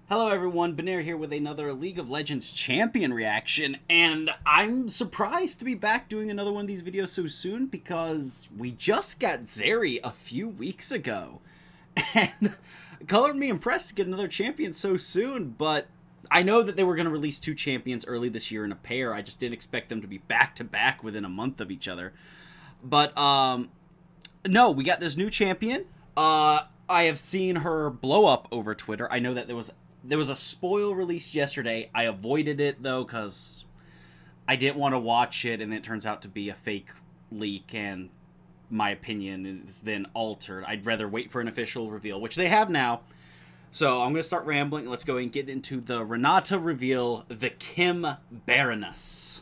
Hello everyone, Benair here with another League of Legends champion reaction, and I'm surprised to be back doing another one of these videos so soon because we just got Zeri a few weeks ago, and it colored me impressed to get another champion so soon, but I know that they were going to release two champions early this year in a pair. I just didn't expect them to be back-to-back within a month of each other. But, no, we got this new champion. I have seen her blow up over Twitter. I know that there was a spoil released yesterday. I avoided it, though, because I didn't want to watch it, and it turns out to be a fake leak, and my opinion is then altered. I'd rather wait for an official reveal, which they have now. So I'm going to start rambling. Let's go and get into the Renata reveal, the Kim Baroness.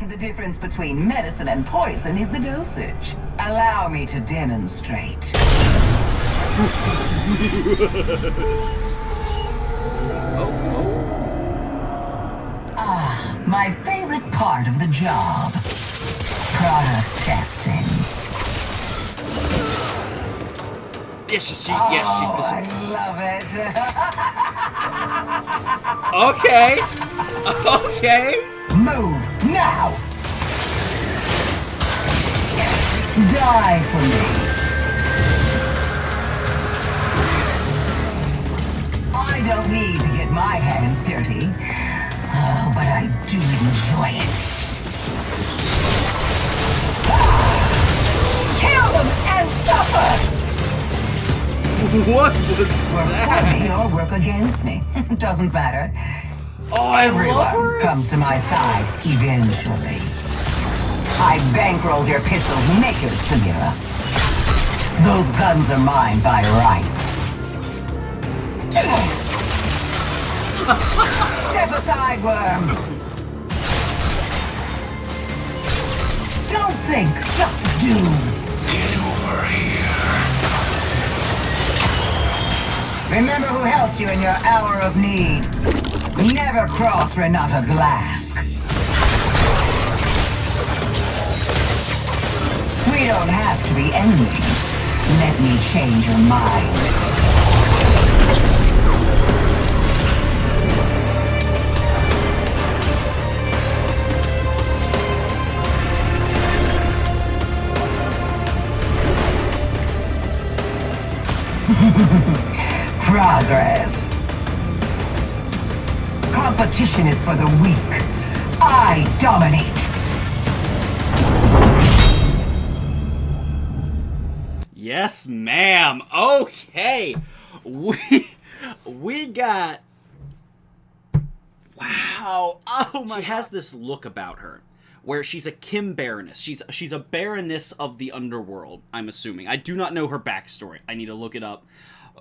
The difference between medicine and poison is the dosage. Allow me to demonstrate. My favorite part of the job. Product testing. Yes, she's this. I love it. Okay. Okay. Move now. Die for me. I don't need to get my hands dirty. Oh, but I do enjoy it. Kill them and suffer! What was Work for me that? or work against me. Doesn't matter. Oh, I love Everyone her. comes to my side eventually. I bankrolled your pistols naked, Samira. Those guns are mine by right. Step aside, worm. Don't think, just do. Get over here. Remember who helped you in your hour of need. Never cross Renata Glask. We don't have to be enemies. Let me change your mind. Progress. Competition is for the weak. I dominate. Yes, ma'am. Okay. We got... Wow. Oh my... She has this look about her where she's a Kim Baroness. She's a baroness of the underworld, I'm assuming. I do not know her backstory. I need to look it up.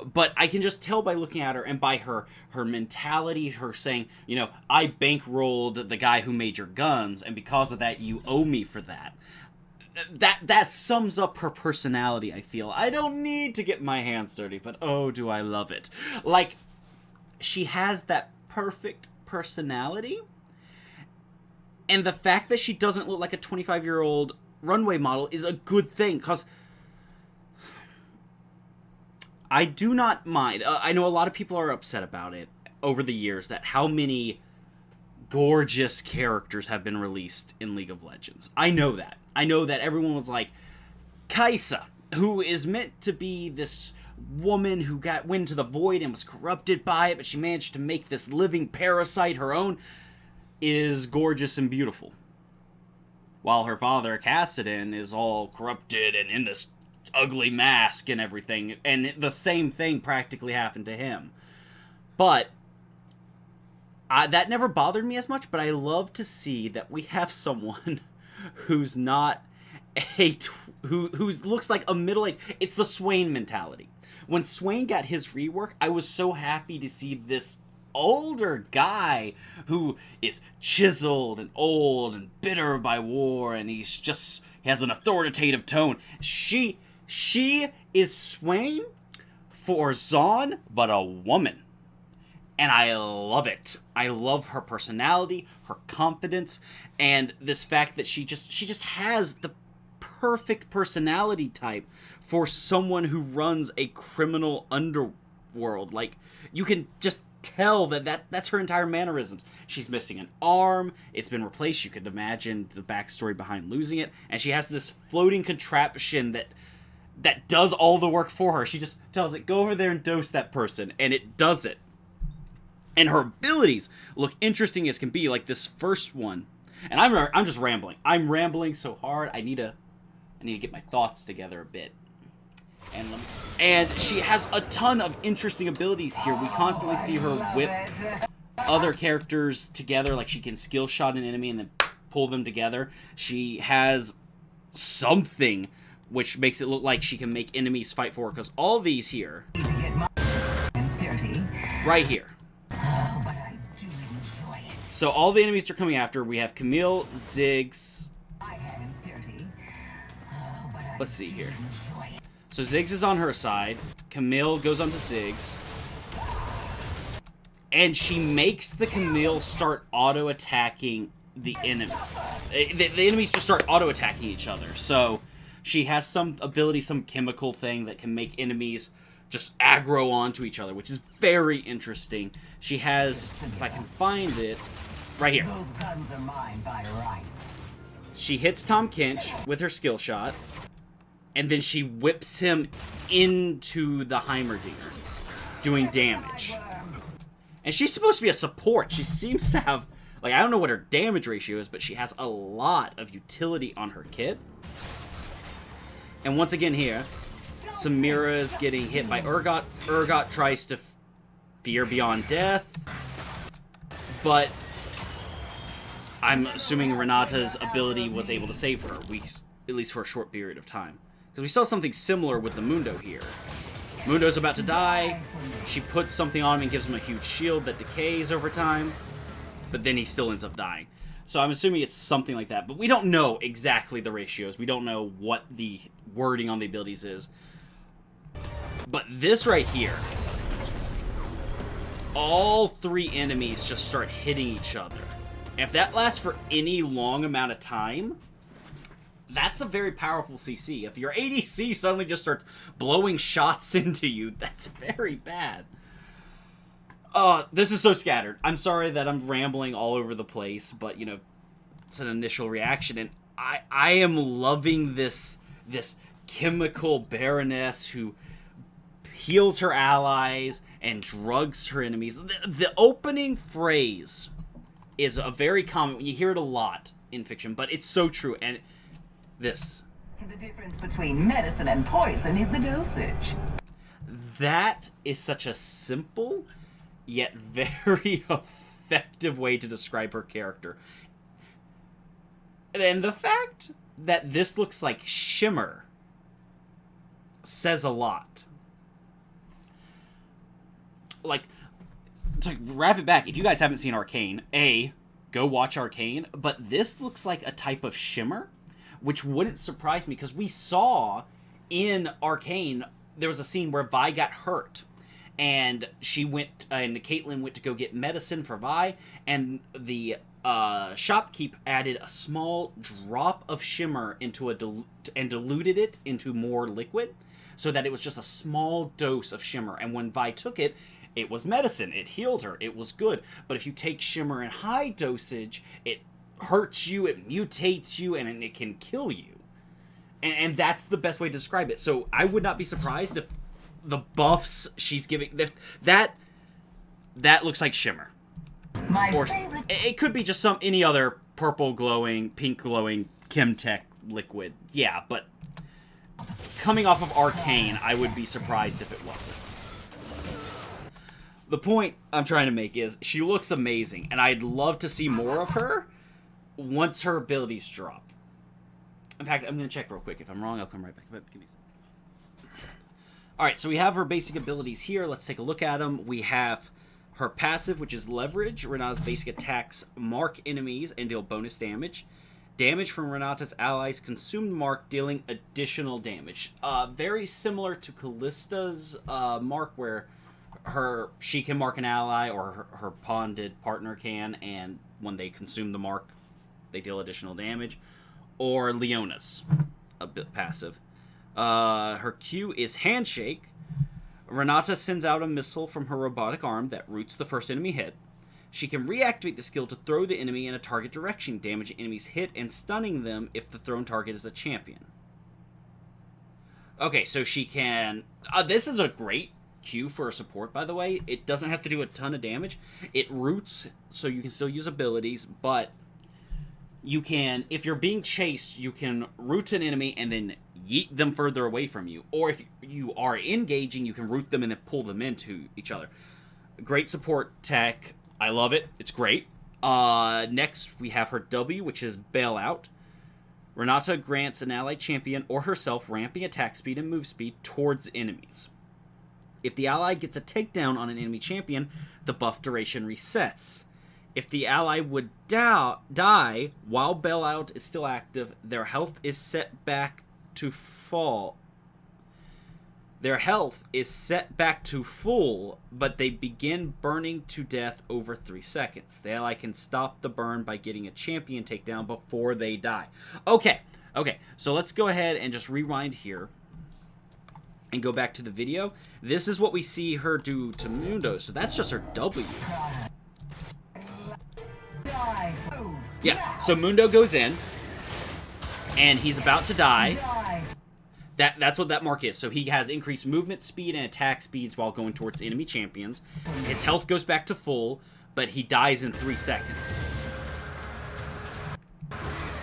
But I can just tell by looking at her and by her mentality, her saying, you know, I bankrolled the guy who made your guns, and because of that, you owe me for that. That sums up her personality, I feel. I don't need to get my hands dirty, but oh, do I love it. Like, she has that perfect personality, and the fact that she doesn't look like a 25-year-old runway model is a good thing, because I do not mind. I know a lot of people are upset about it over the years, that how many gorgeous characters have been released in League of Legends. I know that. I know that everyone was like, Kaisa, who is meant to be this woman who went to the void and was corrupted by it, but she managed to make this living parasite her own, is gorgeous and beautiful. While her father, Kassadin, is all corrupted and in this ugly mask and everything, and the same thing practically happened to him. But that never bothered me as much, but I love to see that we have someone who's not who looks like a middle-aged... It's the Swain mentality. When Swain got his rework, I was so happy to see this older guy who is chiseled and old and bitter by war, and he has an authoritative tone. She is Swain for Zaun, but a woman. And I love it. I love her personality, her confidence, and this fact that she just has the perfect personality type for someone who runs a criminal world. Like, you can just tell that's her entire mannerisms. She's missing an arm. It's been replaced. You could imagine the backstory behind losing it. And she has this floating contraption that does all the work for her. She just tells it, go over there and dose that person. And it does it. And her abilities look interesting as can be. Like this first one. And I'm just rambling. I'm rambling so hard. I need to get my thoughts together a bit. And she has a ton of interesting abilities here. We constantly see her whip other characters together. Like, she can skill shot an enemy and then pull them together. She has something which makes it look like she can make enemies fight for her. Because all these here, right here. So all the enemies are coming after. We have Camille, Ziggs. Let's see here. So Ziggs is on her side. Camille goes onto Ziggs. And she makes the Camille start auto-attacking the enemy. The enemies just start auto-attacking each other. So she has some ability, some chemical thing that can make enemies just aggro onto each other, which is very interesting. She has, if I can find it, right here. Those guns are mine by right. She hits Tom Kench with her skill shot. And then she whips him into the Heimerdinger, doing damage. And she's supposed to be a support. She seems to have, like, I don't know what her damage ratio is, but she has a lot of utility on her kit. And once again here, Samira is getting hit by Urgot. Urgot tries to fear beyond death. But I'm assuming Renata's ability was able to save her, at least for a short period of time. Because we saw something similar with the Mundo here. Mundo's about to die. She puts something on him and gives him a huge shield that decays over time. But then he still ends up dying. So I'm assuming it's something like that. But we don't know exactly the ratios. We don't know what the wording on the abilities is. But this right here. All three enemies just start hitting each other. And if that lasts for any long amount of time, that's a very powerful CC. If your ADC suddenly just starts blowing shots into you, that's very bad. This is so scattered. I'm sorry that I'm rambling all over the place, but, you know, it's an initial reaction, and I am loving this chemical baroness who heals her allies and drugs her enemies. The opening phrase is a very common, you hear it a lot in fiction, but it's so true, and this. The difference between medicine and poison is the dosage. That is such a simple, yet very effective way to describe her character. And the fact that this looks like shimmer says a lot. Like, to wrap it back, if you guys haven't seen Arcane, go watch Arcane, but this looks like a type of shimmer, which wouldn't surprise me, because we saw in Arcane, there was a scene where Vi got hurt, and she went, and Caitlyn went to go get medicine for Vi, and the shopkeep added a small drop of shimmer into and diluted it into more liquid, so that it was just a small dose of shimmer, and when Vi took it, it was medicine. It healed her. It was good. But if you take shimmer in high dosage, it hurts you, it mutates you, and it can kill you. And that's the best way to describe it. So I would not be surprised if the buffs she's giving, that looks like shimmer. Or favorite. It could be just any other purple glowing, pink glowing Chemtech liquid. Yeah, but coming off of Arcane, I would be surprised if it wasn't. The point I'm trying to make is she looks amazing, and I'd love to see more of her once her abilities drop. In fact, I'm going to check real quick. If I'm wrong, I'll come right back. But give me a second. Alright, so we have her basic abilities here. Let's take a look at them. We have her passive, which is Leverage. Renata's basic attacks mark enemies and deal bonus damage. Damage from Renata's allies consume the mark, dealing additional damage. Very similar to Callista's mark, where she can mark an ally, or her bonded partner can, and when they consume the mark, they deal additional damage. Or Leona's a bit passive. Her Q is Handshake. Renata sends out a missile from her robotic arm that roots the first enemy hit. She can reactivate the skill to throw the enemy in a target direction, damaging enemies hit and stunning them if the thrown target is a champion. Okay, so she can... this is a great cue for a support, by the way. It doesn't have to do a ton of damage. It roots, so you can still use abilities, but you can... If you're being chased, you can root an enemy and then yeet them further away from you. Or if you are engaging, you can root them and then pull them into each other. Great support tech. I love it. It's great. Next, we have her W, which is Bailout. Renata grants an ally champion or herself ramping attack speed and move speed towards enemies. If the ally gets a takedown on an enemy champion, the buff duration resets. If the ally would die while Bailout is still active, their health is set back to fall. Their health is set back to full, but they begin burning to death over 3 seconds. The ally can stop the burn by getting a champion takedown before they die. Okay, so let's go ahead and just rewind here and go back to the video. This is what we see her do to Mundo, so that's just her W. Yeah, so Mundo goes in, and he's about to die. That's what that mark is. So he has increased movement speed and attack speeds while going towards enemy champions. His health goes back to full, but he dies in 3 seconds.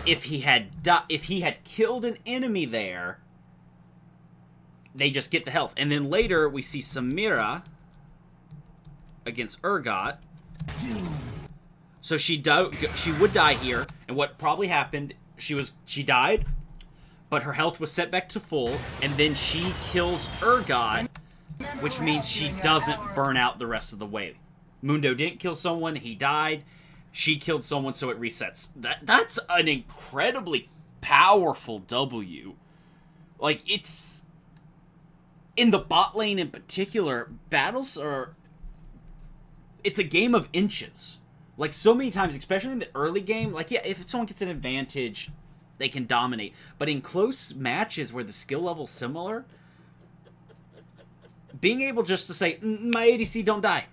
If he had killed an enemy there, they just get the health. And then later we see Samira against Urgot. So she would die here, and what probably happened, she died, but her health was set back to full, and then she kills Urgot, which means she doesn't burn out the rest of the way. Mundo didn't kill someone, he died, she killed someone, so it resets. That's an incredibly powerful W. Like, it's... In the bot lane in particular, battles are... It's a game of inches. Like, so many times, especially in the early game, like, yeah, if someone gets an advantage, they can dominate. But in close matches where the skill level's similar, being able just to say, my ADC don't die,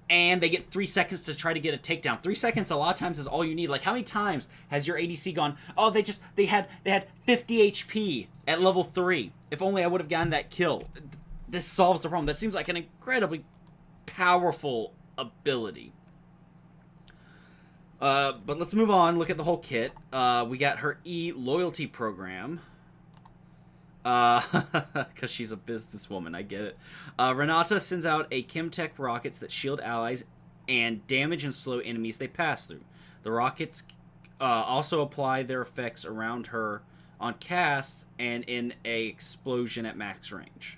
and they get 3 seconds to try to get a takedown. 3 seconds a lot of times is all you need. Like, how many times has your ADC gone, oh, they had 50 HP at level 3. If only I would have gotten that kill. This solves the problem. That seems like an incredibly powerful ability. But let's move on. Look at the whole kit. We got her E loyalty program. Because she's a businesswoman, I get it. Renata sends out a Chemtech rockets that shield allies and damage and slow enemies they pass through. The rockets also apply their effects around her on cast and in a explosion at max range.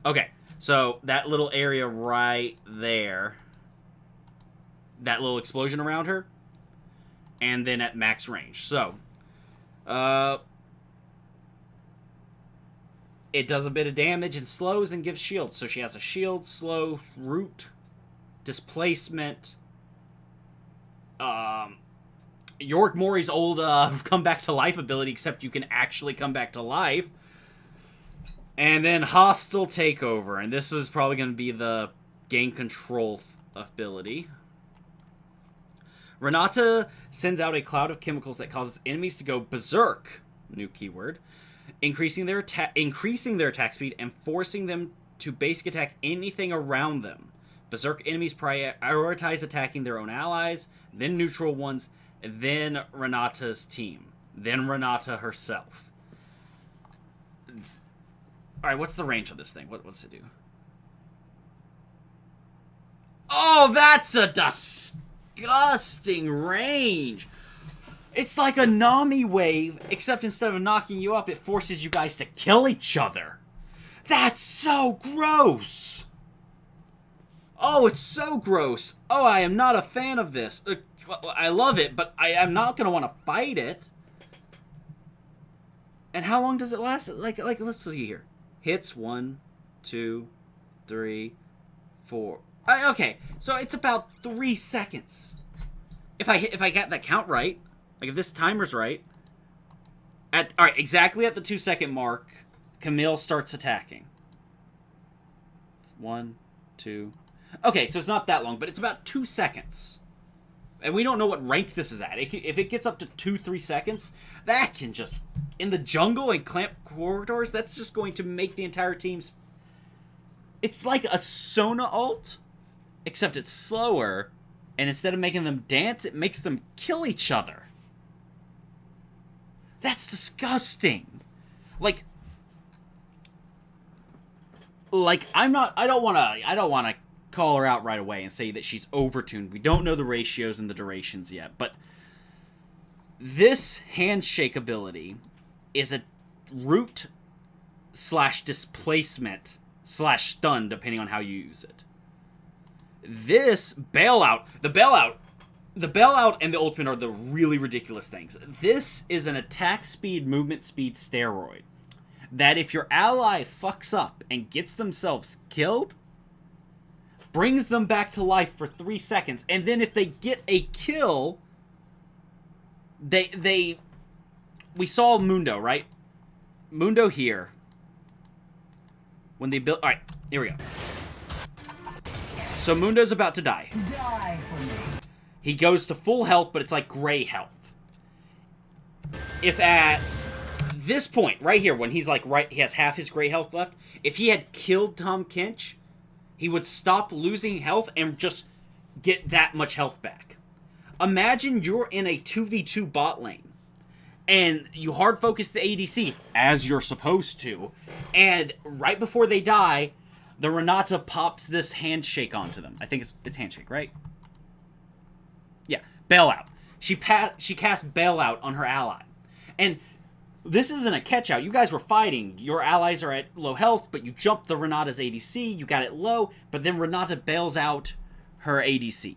Okay, so that little area right there, that little explosion around her, and then at max range. So, it does a bit of damage and slows and gives shields. So she has a shield, slow, root, displacement. York Mori's old come back to life ability, except you can actually come back to life. And then hostile takeover, and this is probably going to be the gain control ability. Renata sends out a cloud of chemicals that causes enemies to go berserk, new keyword, increasing their attack speed and forcing them to basic attack anything around them. Berserk enemies prioritize attacking their own allies, then neutral ones, then Renata's team, then Renata herself. Alright, what's the range of this thing? What's it do? Oh, that's a disgusting range. It's like a Nami wave, except instead of knocking you up, it forces you guys to kill each other. That's so gross. Oh, it's so gross. Oh, I am not a fan of this. I love it, but I am not going to want to fight it. And how long does it last? Like, let's see here. Hits 1, 2, 3, 4. Okay, so it's about 3 seconds. If I got that count right, like if this timer's right, all right, exactly at the 2 second mark, Camille starts attacking. 1, 2... Okay, so it's not that long, but it's about 2 seconds. And we don't know what rank this is at. If it gets up to 2-3 seconds, that can just... In the jungle and clamp corridors, that's just going to make the entire team's... It's like a Sona ult, except it's slower. And instead of making them dance, it makes them kill each other. That's disgusting. Like I don't want to call her out right away and say that she's overtuned. We don't know the ratios and the durations yet, but this handshake ability is a root / displacement / stun, depending on how you use it. This bailout, the bailout and the ultimate are the really ridiculous things. This is an attack speed, movement speed steroid that if your ally fucks up and gets themselves killed, brings them back to life for 3 seconds, and then if they get a kill, we saw Mundo, right? Mundo here. When they built... Alright, here we go. So Mundo's about to die. Die for me. He goes to full health, but it's like gray health. If at this point, right here, when he's like he has half his gray health left, if he had killed Tahm Kench, he would stop losing health and just get that much health back. Imagine you're in a 2v2 bot lane, and you hard focus the ADC, as you're supposed to, and right before they die, the Renata pops this handshake onto them. I think it's handshake, right? Yeah, bailout. She casts bailout on her ally. And this isn't a catch out. You guys were fighting. Your allies are at low health, but you jumped the Renata's ADC. You got it low, but then Renata bails out her ADC.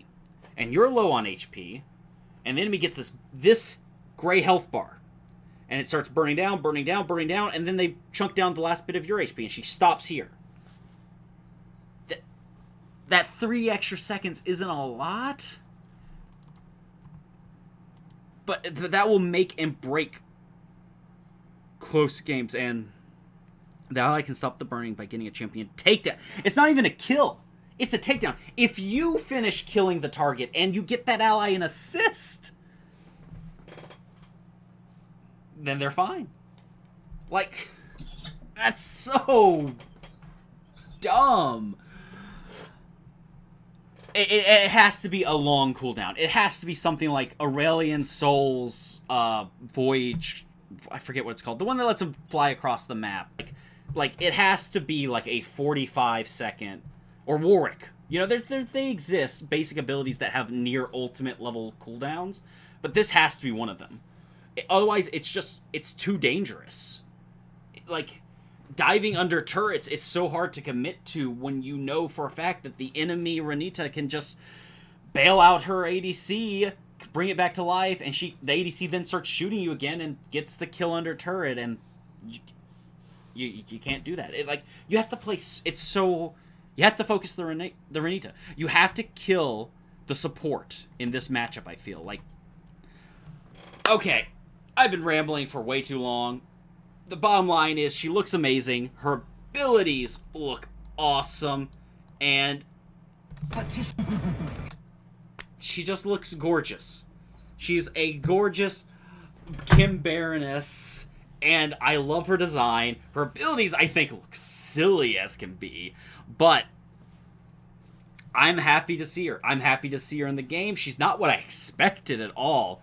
And you're low on HP, and the enemy gets this gray health bar. And it starts burning down, and then they chunk down the last bit of your HP, and she stops here. That 3 extra seconds isn't a lot, but that will make and break close games, and the ally can stop the burning by getting a champion takedown. It's not even a kill. It's a takedown. If you finish killing the target and you get that ally an assist, then they're fine. Like, that's so dumb. It has to be a long cooldown. It has to be something like Aurelian Soul's Voyage. I forget what it's called. The one that lets him fly across the map. Like it has to be like a 45-second. Or Warwick. You know, they exist, basic abilities that have near ultimate level cooldowns. But this has to be one of them. Otherwise, it's too dangerous. Like, diving under turrets is so hard to commit to when you know for a fact that the enemy Renata can just bail out her ADC, bring it back to life, and the ADC then starts shooting you again and gets the kill under turret, and you can't do that. You have to play. You have to focus the Renata. You have to kill the support in this matchup. I feel like. Okay, I've been rambling for way too long. The bottom line is she looks amazing. Her abilities look awesome. And she just looks gorgeous. She's a gorgeous Kim Baroness. And I love her design. Her abilities, I think, look silly as can be. But I'm happy to see her. I'm happy to see her in the game. She's not what I expected at all.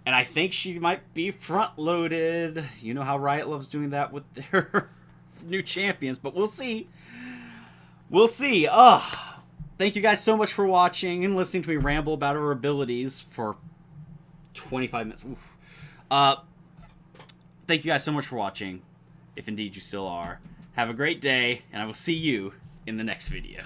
And I think she might be front-loaded. You know how Riot loves doing that with their new champions. But we'll see. We'll see. Thank you guys so much for watching and listening to me ramble about her abilities for 25 minutes. Oof. Thank you guys so much for watching, if indeed you still are. Have a great day, and I will see you in the next video.